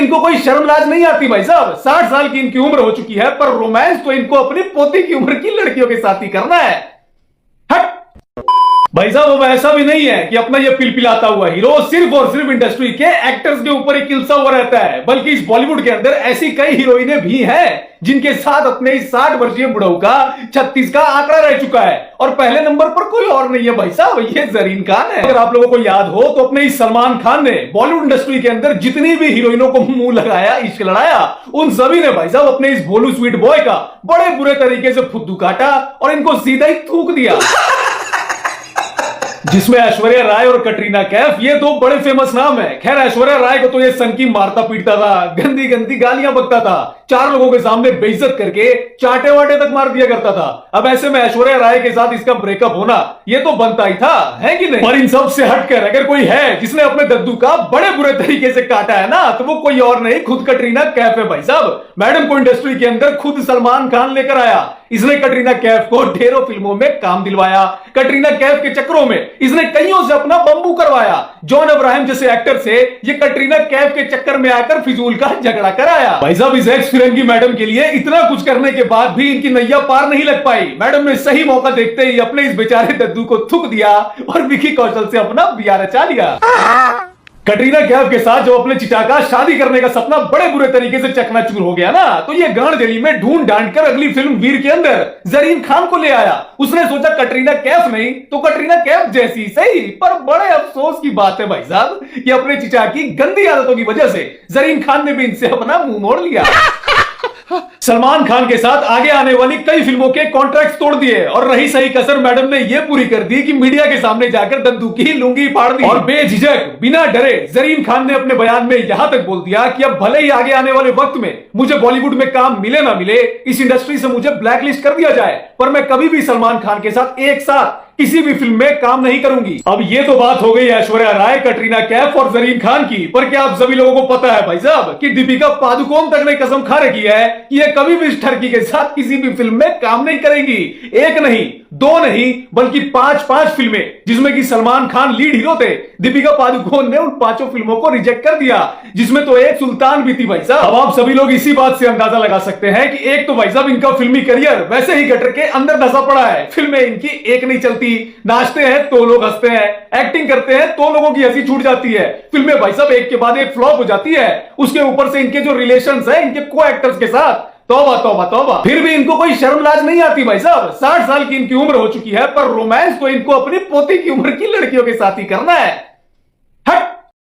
इनको कोई शर्म लाज नहीं आती भाई साहब। 60 साल की इनकी उम्र हो चुकी है, पर रोमांस तो इनको अपनी पोती की उम्र की लड़कियों के साथ ही करना है। हट भाई साहब, अब ऐसा भी नहीं है कि अपना ये पिलपिलाता हुआ हीरो सिर्फ और सिर्फ इंडस्ट्री के एक्टर्स के ऊपर ही किलसा हुआ रहता है, बल्कि इस बॉलीवुड के अंदर ऐसी कई हीरोइनें भी हैं जिनके साथ अपने इस 60 वर्षीय बुढ़ऊ का 36 का आंकड़ा रह चुका है। और पहले नंबर पर कोई और नहीं है भाई साहब, ये जरीन खान है। अगर आप लोगों को याद हो तो अपने इस सलमान खान ने बॉलीवुड इंडस्ट्री के अंदर जितनी भी हीरोइनों को मुंह लगाया, इश्क लड़ाया, उन सभी ने भाई साहब अपने इस भोलू स्वीट बॉय का बड़े बुरे तरीके से फुद्दू काटा और इनको सीधा ही थूक दिया। जिसमें ऐश्वर्या राय और कटरीना कैफ, ये दो बड़े फेमस नाम है। खैर, ऐश्वर्या राय को तो ये सनकी मारता पीटता था, गंदी गंदी गालियां बकता था, 4 लोगों के सामने बेइज्जत करके चाटे वाटे तक मार दिया करता था। अब ऐसे में ऐश्वर्या राय के साथ इसका ब्रेकअप होना ये तो बनता ही था, है कि नहीं? पर इन सब से हटकर अगर कोई है जिसने अपने दद्दू का बड़े बुरे तरीके से काटा है ना, तो वो कोई और नहीं, खुद कटरीना कैफ है भाई साहब। मैडम को इंडस्ट्री के अंदर खुद सलमान खान लेकर आया। इसने कटरीना कैफ को ढेरों फिल्मों में काम दिलवाया। कटरीना कैफ के चक्करों में इसने कईयों से अपना बम्बू करवाया। जॉन अब्राहम जैसे एक्टर से ये कटरीना कैफ के चक्कर में आकर फिजूल का झगड़ा कराया। भाई साहब, इस एक्स फिरंगी मैडम के लिए इतना कुछ करने के बाद भी इनकी नैया पार नहीं लग पाई। मैडम ने सही मौका देखते ही अपने इस बेचारे दद्दू को थूक दिया और विकी कौशल से अपना बिया रचा लिया। कटरीना कैफ के साथ जब अपने चिटा का शादी करने का सपना बड़े बुरे तरीके से चकनाचूर हो गया ना, तो ये गांड गली में ढूंढ ढांड कर अगली फिल्म वीर के अंदर जरीन खान को ले आया। उसने सोचा कटरीना कैफ नहीं तो कटरीना कैफ जैसी सही। पर बड़े अफसोस की बात है भाई साहब कि अपने चिटा की गंदी आदतों की वजह से जरीन खान ने भी इनसे अपना मुंह मोड़ लिया। सलमान खान के साथ आगे आने वाली कई फिल्मों के कॉन्ट्रैक्ट्स तोड़ दिए और रही सही कसर मैडम ने यह पूरी कर दी कि मीडिया के सामने जाकर दद्दू की लुंगी फाड़ दी। और बेझिझक बिना डरे जरीन खान ने अपने बयान में यहां तक बोल दिया कि अब भले ही आगे आने वाले वक्त में मुझे बॉलीवुड में काम मिले ना मिले, इस इंडस्ट्री से मुझे ब्लैकलिस्ट कर दिया जाए, पर मैं कभी भी सलमान खान के साथ एक साथ किसी भी फिल्म में काम नहीं करूंगी। अब ये तो बात हो गई ऐश्वर्या राय, कटरीना कैफ और जरीन खान की, पर क्या आप सभी लोगों को पता है भाई साहब कि दीपिका पादुकोण तक ने कसम खा रखी है कि ये कभी भी इस ठरकी के साथ किसी भी फिल्म में काम नहीं करेंगी। एक नहीं, 2 नहीं, बल्कि 5 फिल्में जिसमें कि सलमान खान लीड हीरो थे। दीपिका पादुकोण ने उन 5 फिल्मों को रिजेक्ट कर दिया, जिसमें तो एक सुल्तान भी थी भाई साहब। अब आप सभी लोग इसी बात से अंदाजा लगा सकते हैं कि एक तो भाई साहब इनका फिल्मी करियर वैसे ही गटर के अंदर धंसा पड़ा है। फिल्में इनकी एक नहीं चलती, नाचते हैं तो लोग हंसते हैं, एक्टिंग करते हैं तो लोगों की हंसी छूट जाती है। फिल्में भाई साहब एक के बाद एक फ्लॉप हो जाती है। उसके ऊपर से इनके जो रिलेशंस हैं इनके को एक्टर्स के साथ, तौबा तौबा तौबा। फिर भी इनको कोई शर्म लाज नहीं आती भाई साहब। 60 साल की इनकी उम्र हो चुकी है, पर रोमांस तो इनको अपनी पोती की उम्र की लड़कियों के साथ ही करना है।